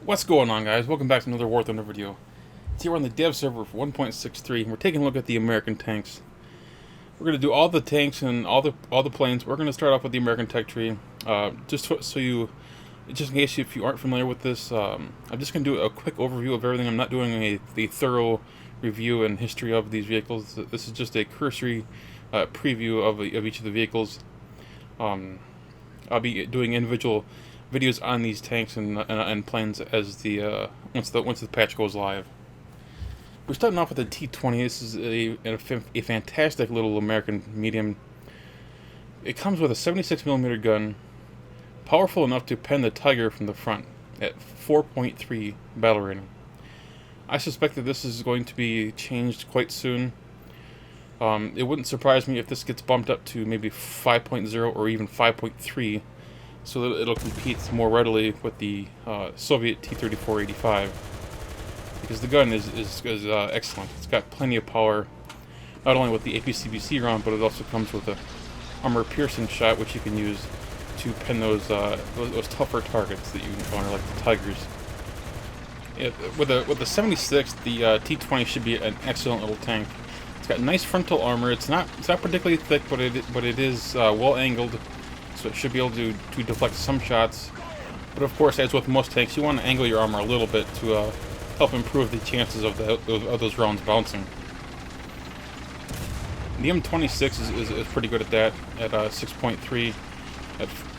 What's going on, guys? Welcome back to another War Thunder video. Today we're on the dev server for 1.63 and we're taking a look at the American tanks. We're going to do all the tanks and all the planes. We're going to start off with the American tech tree. Just in case if you aren't familiar with this, I'm just going to do a quick overview of everything. I'm not doing a thorough review and history of these vehicles. This is just a cursory preview of each of the vehicles. I'll be doing individual videos on these tanks and planes as the once the patch goes live. We're starting off with the T-20. This is a fantastic little American medium. It comes with a 76mm gun, powerful enough to pen the Tiger from the front at 4.3 battle rating. I suspect that this is going to be changed quite soon. It wouldn't surprise me if this gets bumped up to maybe 5.0 or even 5.3, so that it'll compete more readily with the Soviet T-3485, because the gun is excellent. It's got plenty of power, not only with the APCBC round, but it also comes with a armor-piercing shot, which you can use to pen those tougher targets that you encounter, like the Tigers. With the 76, the T-20 should be an excellent little tank. It's got nice frontal armor. It's not particularly thick, but it is well angled, so it should be able to deflect some shots. But of course, as with most tanks, you want to angle your armor a little bit to help improve the chances of those rounds bouncing. The M26 is pretty good at that, at 6.3.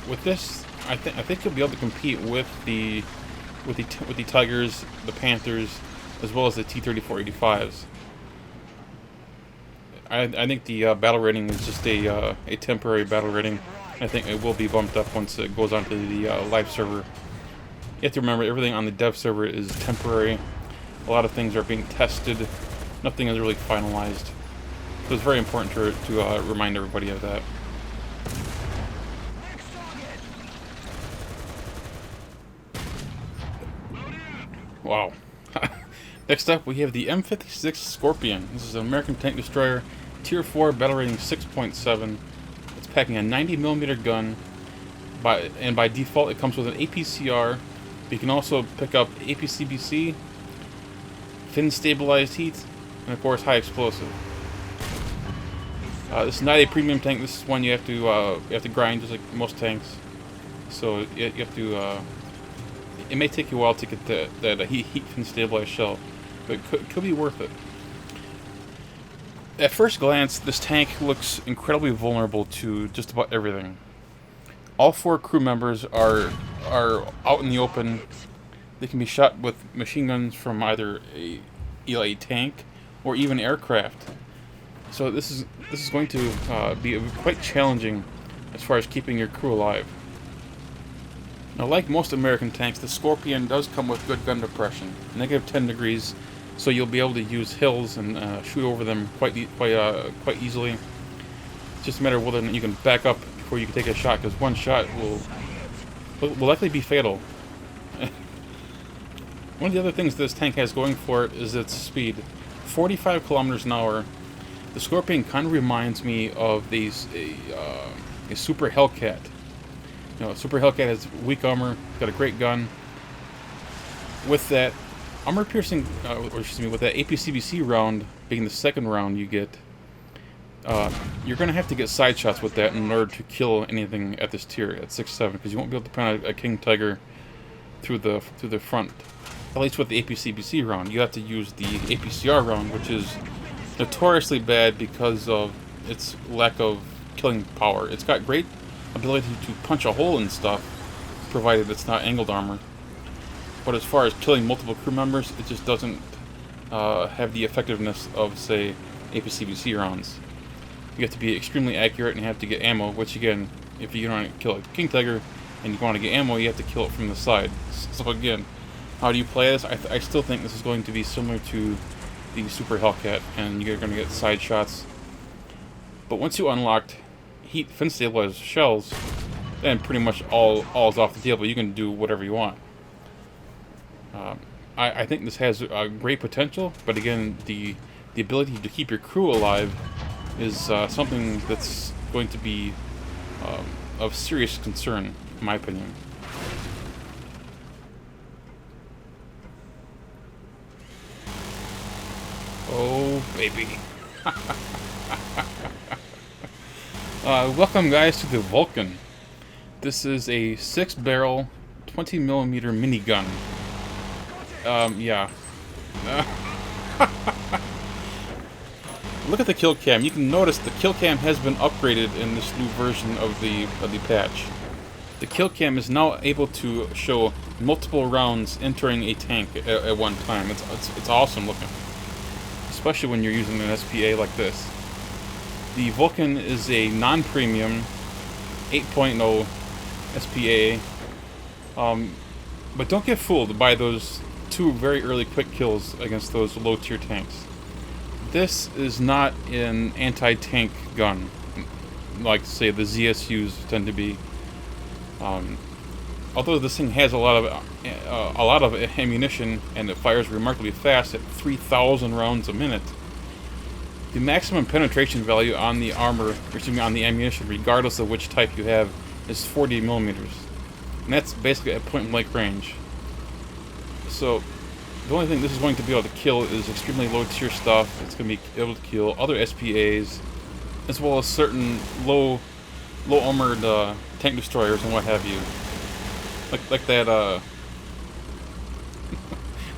With this, I think you'll be able to compete with the Tigers, the Panthers, as well as the T-3485s. I think the battle rating is just a temporary battle rating. I think it will be bumped up once it goes onto the live server. You have to remember, everything on the dev server is temporary. A lot of things are being tested. Nothing is really finalized. So it's very important to remind everybody of that. Wow. Next up, we have the M56 Scorpion. This is an American tank destroyer, Tier 4, battle rating 6.7. It's packing a 90mm gun, and by default it comes with an APCR. You can also pick up APCBC, fin stabilized heat, and of course high explosive. This is not a premium tank. This is one you have to grind, just like most tanks. So you have to. It may take you a while to get that heat fin stabilized shell, but it could be worth it. At first glance, this tank looks incredibly vulnerable to just about everything. All 4 crew members are out in the open. They can be shot with machine guns from either a tank or even aircraft. So this is going to be quite challenging as far as keeping your crew alive. Now, like most American tanks, the Scorpion does come with good gun depression, -10 degrees, so you'll be able to use hills and shoot over them quite easily. It's just a matter of whether you can back up before you can take a shot, because one shot will likely be fatal. One of the other things this tank has going for it is its speed. 45 kilometers an hour. The Scorpion kind of reminds me of a Super Hellcat. You know, Super Hellcat has weak armor, got a great gun. With that armor-piercing, with that APCBC round being the second round you get, you're going to have to get side shots with that in order to kill anything at this tier at 6.7, because you won't be able to pen a King Tiger through the front. At least with the APCBC round, you have to use the APCR round, which is notoriously bad because of its lack of killing power. It's got great ability to punch a hole in stuff, provided it's not angled armor. But as far as killing multiple crew members, it just doesn't have the effectiveness of, say, APCBC rounds. You have to be extremely accurate and you have to get ammo, which again, if you want to kill a King Tiger and you want to get ammo, you have to kill it from the side. So again, how do you play this? I still think this is going to be similar to the Super Hellcat, and you're going to get side shots. But once you unlocked heat fin stabilized shells, then pretty much all is off the table. You can do whatever you want. I think this has great potential, but again, the ability to keep your crew alive is something that's going to be of serious concern, in my opinion. baby. Welcome, guys, to the Vulcan. This is a 6-barrel, 20mm minigun. Yeah. Look at the kill cam. You can notice the kill cam has been upgraded in this new version of the patch. The kill cam is now able to show multiple rounds entering a tank at one time. It's awesome looking, especially when you're using an SPA like this. The Vulcan is a non-premium 8.0 SPA, but don't get fooled by those 2 very early quick kills against those low-tier tanks. This is not an anti-tank gun, like say the ZSUs tend to be. Although this thing has a lot of ammunition and it fires remarkably fast at 3,000 rounds a minute, the maximum penetration value on the armor, on the ammunition, regardless of which type you have, is 40mm, and that's basically at point-blank range. So the only thing this is going to be able to kill is extremely low-tier stuff. It's going to be able to kill other SPAs, as well as certain low-armored tank destroyers and what have you. Like that,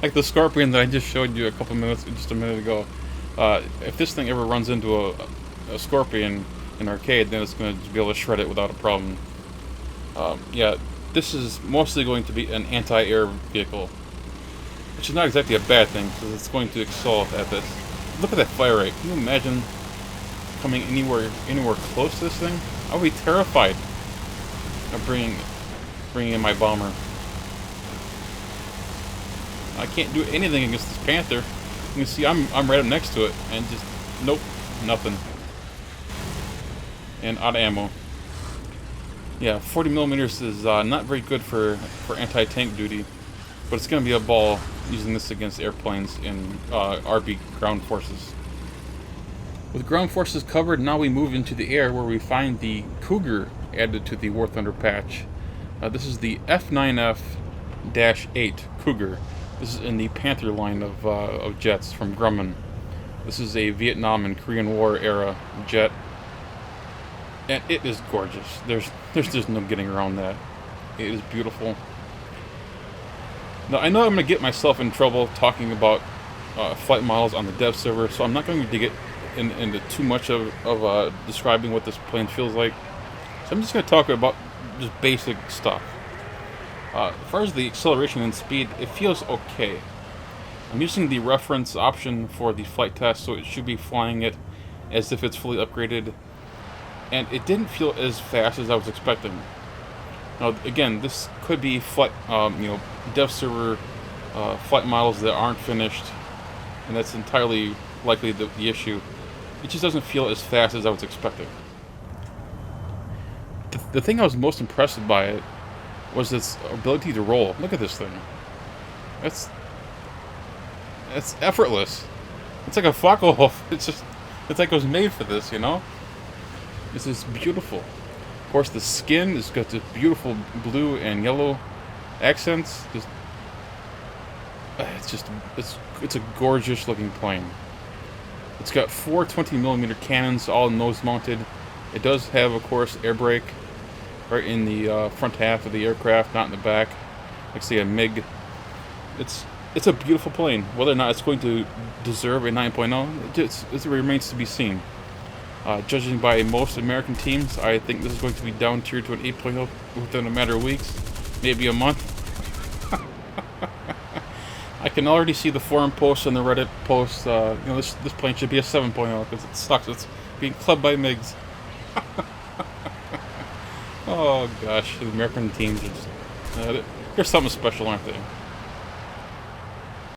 like the Scorpion that I just showed you just a minute ago. If this thing ever runs into a Scorpion in arcade, then it's going to be able to shred it without a problem. Yeah, this is mostly going to be an anti-air vehicle, which is not exactly a bad thing, because it's going to excel at this. Look at that fire rate. Can you imagine coming anywhere close to this thing? I would be terrified of bringing in my bomber. I can't do anything against this Panther. You can see I'm right up next to it, and just nope, nothing. And out of ammo. Yeah, 40mm is not very good for anti-tank duty, but it's going to be a ball using this against airplanes and RB ground forces. With ground forces covered, now we move into the air, where we find the Cougar added to the War Thunder patch. This is the F9F-8 Cougar. This is in the Panther line of jets from Grumman. This is a Vietnam and Korean War era jet, and it is gorgeous. There's just no getting around that. It is beautiful. Now, I know I'm going to get myself in trouble talking about flight models on the dev server, so I'm not going to get into too much of describing what this plane feels like. So I'm just going to talk about just basic stuff. As far as the acceleration and speed, it feels okay. I'm using the reference option for the flight test, so it should be flying it as if it's fully upgraded. And it didn't feel as fast as I was expecting. Now, again, this could be flight, dev server flight models that aren't finished, and that's entirely likely the issue. It just doesn't feel as fast as I was expecting. The thing I was most impressed by it was its ability to roll. Look at this thing. It's effortless. It's like a Flak. It's like it was made for this, you know? This is beautiful. Of course, the skin has got this beautiful blue and yellow accents. It's a gorgeous looking plane. It's got 4 20mm cannons, all nose mounted. It does have, of course, air brake right in the front half of the aircraft, not in the back, like say a MiG. It's a beautiful plane. Whether or not it's going to deserve a 9.0, it remains to be seen. Judging by most American teams, I think this is going to be down tiered to an 8.0 within a matter of weeks, maybe a month. I can already see the forum posts and the Reddit posts. This plane should be a 7.0 because it sucks. It's being clubbed by MiGs. Oh gosh, the American teams are just, they're something special, aren't they?